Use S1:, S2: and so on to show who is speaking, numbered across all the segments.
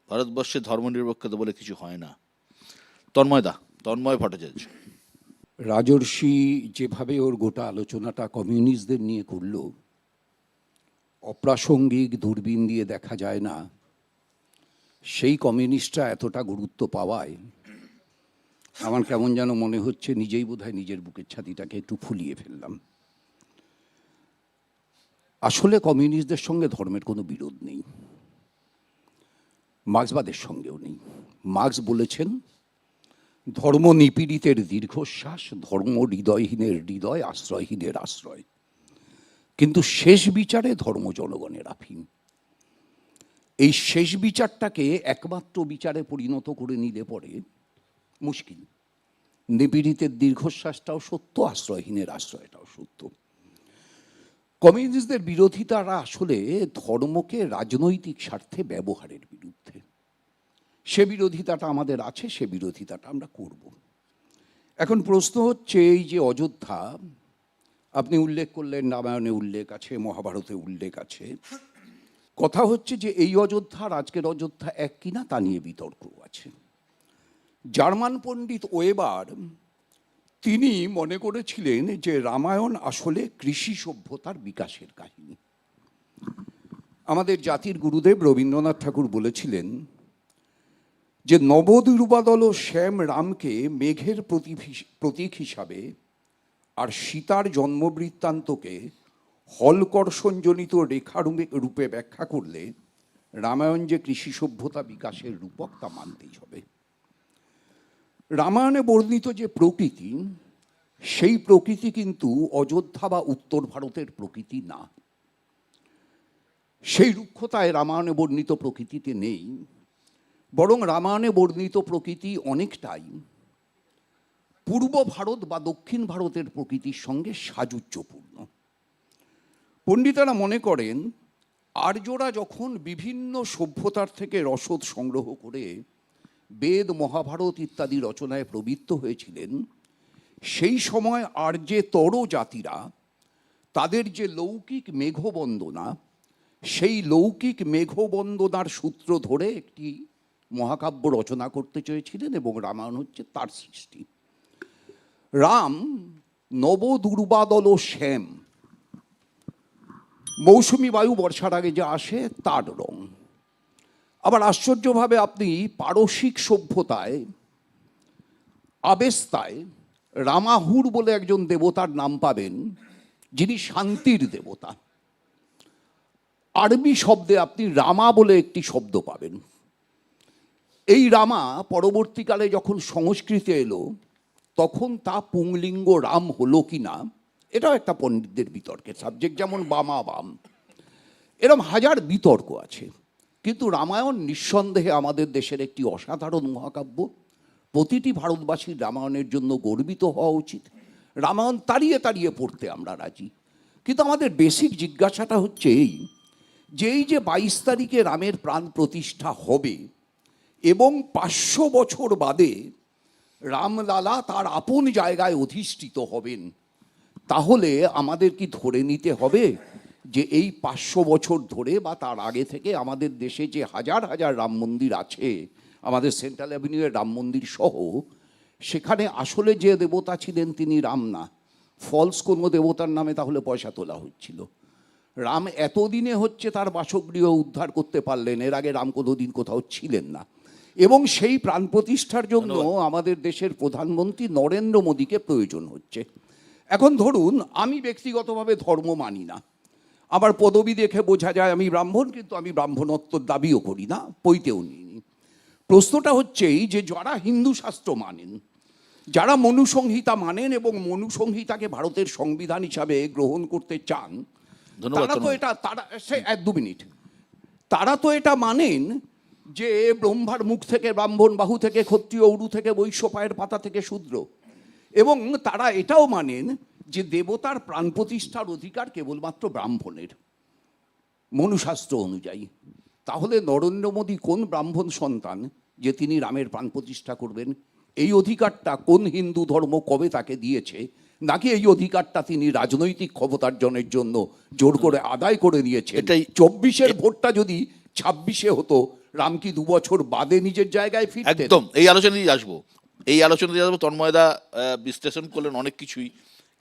S1: ভারতবর্ষে ধর্মনিরপেক্ষতা বলে কিছু হয় না। তন্ময় ভট্টাচার্য।
S2: রাজর্ষি যেভাবে ওর গোটা আলোচনাটা কমিউনিস্টদের নিয়ে করল, অপ্রাসঙ্গিক, দূরবীন দিয়ে দেখা যায় না, সেই কমিউনিস্টরা এতটা গুরুত্ব পাওয়ায় আমার কেমন যেন মনে হচ্ছে নিজেই বোধহয় নিজের বুকের ছাতিটাকে একটু ফুলিয়ে ফেললাম। আসলে কমিউনিস্টদের সঙ্গে ধর্মের কোনো বিরোধ নেই, মার্ক্সবাদের সঙ্গেও নেই। মার্ক্স বলেছেন, ধর্ম নিপীড়িতের দীর্ঘশ্বাস, ধর্ম হৃদয়হীনের হৃদয়, আশ্রয়হীনের আশ্রয়। কিন্তু শেষ বিচারে ধর্ম জনগণের আফিম। এই শেষ বিচারটাকে একমাত্র বিচারে পরিণত করে নিলে পরে মুশকিল। নিপীড়িতের দীর্ঘশ্বাসটাও সত্য, আশ্রয়হীনের আশ্রয়টাও সত্য। কমিউনিস্টদের বিরোধিতারা আসলে ধর্মকে রাজনৈতিক স্বার্থে ব্যবহারের বিরুদ্ধে। সে বিরোধিতাটা আমাদের আছে, সে বিরোধিতাটা আমরা করব। এখন প্রশ্ন হচ্ছে, এই যে অযোধ্যা আপনি উল্লেখ করলেন, রামায়ণে উল্লেখ আছে, মহাভারতে উল্লেখ আছে, কথা হচ্ছে যে এই অযোধ্যা আর আজকের অযোধ্যা এক কিনা তা নিয়ে বিতর্ক আছে। জার্মান পণ্ডিত ওয়েবার তিনি মনে করেছিলেন যে রামায়ণ আসলে কৃষি সভ্যতার বিকাশের কাহিনী। আমাদের জাতির গুরুদেব রবীন্দ্রনাথ ঠাকুর বলেছিলেন যে নবদুর্বাদল শ্যাম রামকে মেঘের প্রতীক হিসাবে আর সীতার জন্মবৃত্তান্তকে হলকর্ষণজনিত রেখা রূপে ব্যাখ্যা করলে রামায়ণ যে কৃষি সভ্যতা বিকাশের রূপক তা মানতেই হবে। রামায়ণে বর্ণিত যে প্রকৃতি, সেই প্রকৃতি কিন্তু অযোধ্যা বা উত্তর ভারতের প্রকৃতি না। সেই রুক্ষতায় রামায়ণে বর্ণিত প্রকৃতিতে নেই, বরং রামায়ণে বর্ণিত প্রকৃতি অনেকটাই পূর্ব ভারত বা দক্ষিণ ভারতের প্রকৃতির সঙ্গে সাযুজ্যপূর্ণ। পণ্ডিতেরা মনে করেন, আর্যরা যখন বিভিন্ন সভ্যতার থেকে রসদ সংগ্রহ করে বেদ, মহাভারত ইত্যাদি রচনায় প্রবৃত্ত হয়েছিলেন, সেই সময় আর্যেতর জাতিরা তাদের যে লৌকিক মেঘবন্দনা, সেই লৌকিক মেঘবন্দনার সূত্র ধরে একটি মহাকাব্য রচনা করতে চেয়েছিলেন এবং রামায়ণ হচ্ছে তার সৃষ্টি। রাম নবদুর্বাদল শ্যাম, মৌসুমি বায়ু বর্ষার আগে যা আসে তার রং। আবার আশ্চর্যভাবে আপনি পারসিক সভ্যতায় আবেস্তায় রামাহুর বলে একজন দেবতার নাম পাবেন, যিনি শান্তির দেবতা। আরবি শব্দে আপনি রামা বলে একটি শব্দ পাবেন। এই রামা পরবর্তীকালে যখন সংস্কৃতে এলো, তখন তা পুংলিঙ্গ রাম হলো কি না, এটাও একটা পণ্ডিতদের বিতর্কের সাবজেক্ট। যেমন বামা বাম, এরম হাজার বিতর্ক আছে। কিন্তু রামায়ণ নিঃসন্দেহে আমাদের দেশের একটি অসাধারণ মহাকাব্য। প্রতিটি ভারতবাসীর রামায়ণের জন্য গর্বিত হওয়া উচিত। রামায়ণ তাড়িয়ে তাড়িয়ে পড়তে আমরা রাজি। কিন্তু আমাদের বেসিক জিজ্ঞাসাটা হচ্ছে এই যে, এই যে 22 তারিখে রামের প্রাণ প্রতিষ্ঠা হবে এবং 500 বছর বাদে রামলালা তার আপন জায়গায় অধিষ্ঠিত হবেন, তাহলে আমাদের কি ধরে নিতে হবে যে এই 500 বছর ধরে বা তার আগে থেকে আমাদের দেশে যে হাজার হাজার রাম মন্দির আছে, আমাদের সেন্ট্রাল অ্যাভিনিউয়ের রাম মন্দির সহ, সেখানে আসলে যে দেবতা ছিলেন তিনি রাম না, ফলস কোনো দেবতার নামে তাহলে পয়সা তোলা হচ্ছিল? রাম এতদিনে হচ্ছে তার বাসগৃহ উদ্ধার করতে পারলেন, এর আগে রাম কোনোদিন কোথাও ছিলেন না। এবং সেই প্রাণ প্রতিষ্ঠার জন্য আমাদের দেশের প্রধানমন্ত্রী নরেন্দ্র মোদীকে প্রয়োজন হচ্ছে। এখন ধরুন, আমি ব্যক্তিগতভাবে ধর্ম মানি না, আমার পদবি দেখে বোঝা যায় আমি ব্রাহ্মণ, কিন্তু আমি ব্রাহ্মণত্বর দাবিও করি না, পৈতেও নিইনি। প্রশ্নটা হচ্ছে এই যে, যারা হিন্দু শাস্ত্র মানেন, যারা মনুসংহিতা মানেন এবং মনুসংহিতাকে ভারতের সংবিধান হিসাবে গ্রহণ করতে চান, তারা তো এটা তারা তো এটা মানেন যে ব্রহ্মার মুখ থেকে ব্রাহ্মণ, বাহু থেকে ক্ষত্রিয়, উরু থেকে বৈশ্য, পায়ের পাতা থেকে শূদ্র। এবং তারা এটাও মানেন যে দেবতার প্রাণ প্রতিষ্ঠার অধিকার কেবলমাত্র ব্রাহ্মণের, মনুশাস্ত্র অনুযায়ী। তাহলে নরেন্দ্র মোদী কোন ব্রাহ্মণ সন্তান যে তিনি রামের প্রাণ প্রতিষ্ঠা করবেন? এই অধিকারটা কোন হিন্দু ধর্ম কবে তাকে দিয়েছে? নাকি এই অধিকারটা তিনি রাজনৈতিক ক্ষমতার্জনের জন্য জোর করে আদায় করে নিয়েছে? এটাই 24-এর ভোটটা যদি 26-এ হতো, রাম কি 2 বছর বাদে নিজের জায়গায় ফিরতেন?
S1: একদম এই আলোচনায় আসবো, এই আলোচনায় আসবো। তন্ময়দা বিশ্লেষণ করলেন অনেক কিছুই,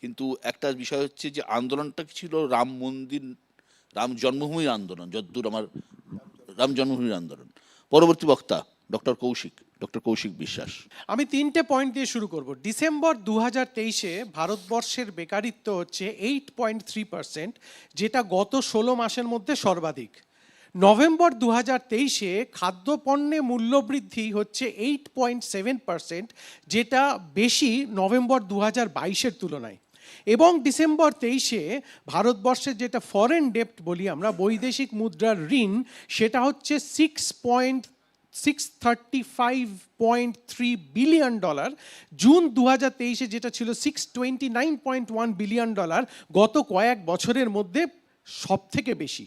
S1: কিন্তু একটা বিষয় হচ্ছে যে আন্দোলনটা কি ছিল রাম মন্দির, রাম জন্মভূমির আন্দোলন, যতদূর আমার রাম জন্মভূমির আন্দোলন। পরবর্তী বক্তা ডক্টর কৌশিক বিশ্বাস।
S3: আমি 3টে পয়েন্ট দিয়ে শুরু করব। ডিসেম্বর 2023-এ ভারতবর্ষের বেকারিত্ব হচ্ছে 8.3%, যেটা গত 16 মাসের মধ্যে সর্বাধিক। নভেম্বর 2023-এ খাদ্যপণ্যে মূল্যবৃদ্ধি হচ্ছে 8.7%, যেটা বেশি নভেম্বর 2022-এর তুলনায়। এবং ডিসেম্বর 23-এ ভারতবর্ষের যেটা ফরেন ডেপ্ট বলি আমরা, বৈদেশিক মুদ্রার ঋণ, সেটা হচ্ছে $635.3 বিলিয়ন। জুন 2023-এ যেটা ছিল $629.1 বিলিয়ন, গত কয়েক বছরের মধ্যে সব থেকে বেশি।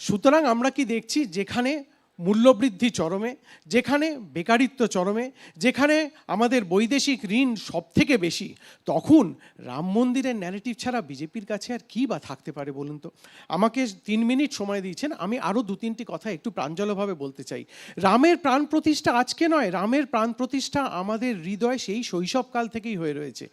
S3: সুতরাং আমরা কি দেখছি, যেখানে মূল্যবৃদ্ধি চরমে, যেখানে বেকারিত্ব চরমে, যেখানে আমাদের বৈদেশিক ঋণ সব থেকে বেশি, তখন রাম মন্দিরের ন্যারেটিভ ছাড়া বিজেপির কাছে আর কী বা থাকতে পারে বলুন তো? আমাকে 3 মিনিট সময় দিয়েছেন, আমি আরও 2-3টি কথা একটু প্রাঞ্জলভাবে বলতে চাই। রামের প্রাণ প্রতিষ্ঠা আজকে নয়, রামের প্রাণ প্রতিষ্ঠা আমাদের হৃদয় সেই শৈশবকাল থেকেই হয়ে রয়েছে।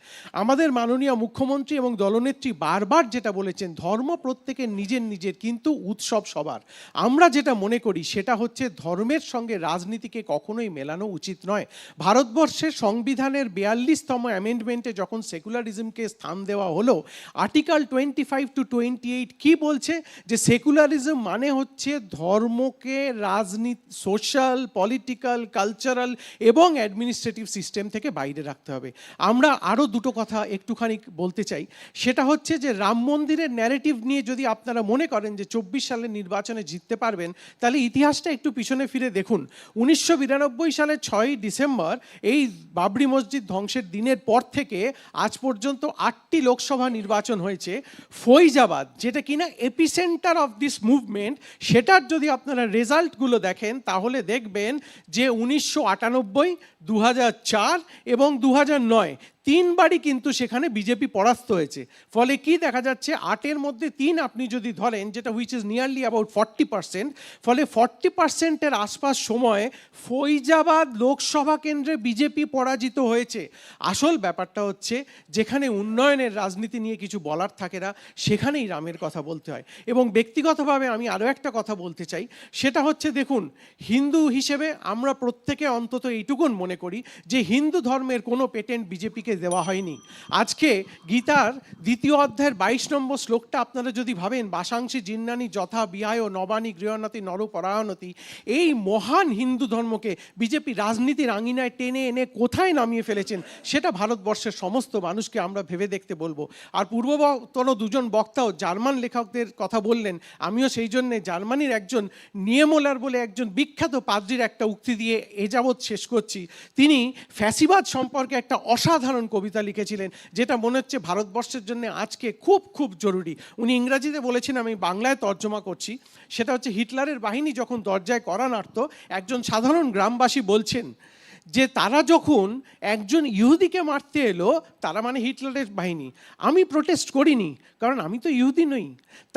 S3: আমাদের মাননীয় মুখ্যমন্ত্রী এবং দলনেত্রী বারবার যেটা বলেছেন, ধর্ম প্রত্যেকের নিজের নিজের, কিন্তু উৎসব সবার। আমরা যেটা মনে করি সেটা হচ্ছে ধর্মের সঙ্গে রাজনীতিকে কখনোই মেলানো উচিত নয়। ভারতবর্ষের সংবিধানের 42তম অ্যামেন্ডমেন্টে যখন সেকুলারিজমকে স্থান দেওয়া হলো, আর্টিকেল 25 to 28 কি বলছে, যে সেকুলারিজম মানে হচ্ছে ধর্মকে রাজনীতি, সোশ্যাল, পলিটিক্যাল, কালচারাল এবং অ্যাডমিনিস্ট্রেটিভ সিস্টেম থেকে বাইরে রাখতে হবে। আমরা আরও 2টো কথা একটুখানি বলতে চাই, সেটা হচ্ছে যে রাম মন্দিরের ন্যারেটিভ নিয়ে যদি আপনারা মনে করেন যে 24 সালের নির্বাচনে জিততে পারবেন, তাহলে ইতিহাসটা একটু পিছনে ফিরে দেখুন। 1992 সালের 6ই ডিসেম্বর এই বাবরি মসজিদ ধ্বংসের দিনের পর থেকে আজ পর্যন্ত 8টি লোকসভা নির্বাচন হয়েছে। ফৈজাবাদ, যেটা কিনা এপিসেন্টার অফ দিস মুভমেন্ট, সেটার যদি আপনারা রেজাল্টগুলো দেখেন তাহলে দেখবেন যে 1998, 2004 এবং 2009 3বারই কিন্তু সেখানে বিজেপি পরাস্ত হয়েছে। ফলে কি দেখা যাচ্ছে, 8-এর মধ্যে 3 আপনি যদি ধরেন, যেটা হুইচ ইজ নিয়ারলি অ্যাবাউট 40%, ফলে 40%-এর আশপাশ সময় ফৈজাবাদ লোকসভা কেন্দ্রে বিজেপি পরাজিত হয়েছে। আসল ব্যাপারটা হচ্ছে, যেখানে উন্নয়নের রাজনীতি নিয়ে কিছু বলার থাকে না, সেখানেই রামের কথা বলতে হয়। এবং ব্যক্তিগতভাবে আমি আরও একটা কথা বলতে চাই, সেটা হচ্ছে, দেখুন, হিন্দু হিসেবে আমরা প্রত্যেকে অন্তত এইটুকুন মনে করি যে হিন্দু ধর্মের কোনো পেটেন্ট বিজেপিকে দেওয়া হয়নি। আজকে গীতার 2য় অধ্যায়ের 22 নম্বর শ্লোকটা আপনারা যদি ভাবেন, বাসাংশী জিন্নানি যথা বিহায় নবানী গৃহণতি নরপরায়ণতি, এই মহান হিন্দু ধর্মকে বিজেপি রাজনীতির আঙিনায় টেনে এনে কোথায় নামিয়ে ফেলেছেন, সেটা ভারতবর্ষের সমস্ত মানুষকে আমরা ভেবে দেখতে বলবো। আর পূর্বতন 2জন বক্তাও জার্মান লেখকদের কথা বললেন, আমিও সেই জন্যে জার্মানির একজন নিয়েমোলার বলে একজন বিখ্যাত পাদ্রির একটা উক্তি দিয়ে এ যাবৎ শেষ করছি। তিনি ফ্যাসিবাদ সম্পর্কে একটা অসাধারণ কবিতা লিখেছিলেন, যেটা মনে হচ্ছে ভারতবর্ষের জন্য আজকে খুব খুব জরুরি। উনি ইংরাজিতে বলেছেন, আমি বাংলায় তর্জমা করছি। সেটা হচ্ছে, হিটলারের বাহিনী যখন দরজায় কড়া নাড়ত, একজন সাধারণ গ্রামবাসী বলছেন যে তারা যখন একজন ইহুদিকে মারতে এলো, তারা মানে হিটলারের বাহিনী, আমি প্রোটেস্ট করিনি, কারণ আমি তো ইহুদি নই।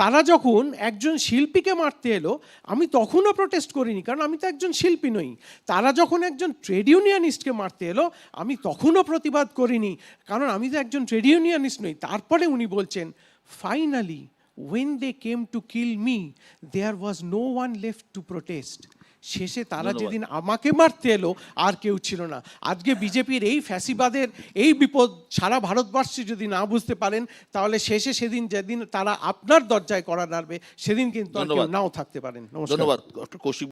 S3: তারা যখন একজন শিল্পীকে মারতে এলো, আমি তখনও প্রোটেস্ট করিনি, কারণ আমি তো একজন শিল্পী নই। তারা যখন একজন ট্রেড ইউনিয়নিস্টকে মারতে এলো, আমি তখনও প্রতিবাদ করিনি, কারণ আমি তো একজন ট্রেড ইউনিয়নিস্ট নই। তারপরে উনি বলছেন, finally when they came to kill me, there was no one left to protest. শেষে তারা যেদিন আমাকে মারতে এলো, আর কেউ ছিল না। আজকে বিজেপির এই ফ্যাসিবাদের এই বিপদ সারা ভারতবর্ষে যদি না বুঝতে পারেন, তাহলে শেষে সেদিন যেদিন তারা আপনার দরজায় কড়া নাড়বে, সেদিন কিন্তু আর কেউ নাও থাকতে পারেন। নমস্কার।
S1: ধন্যবাদ ডক্টর কৌশিক।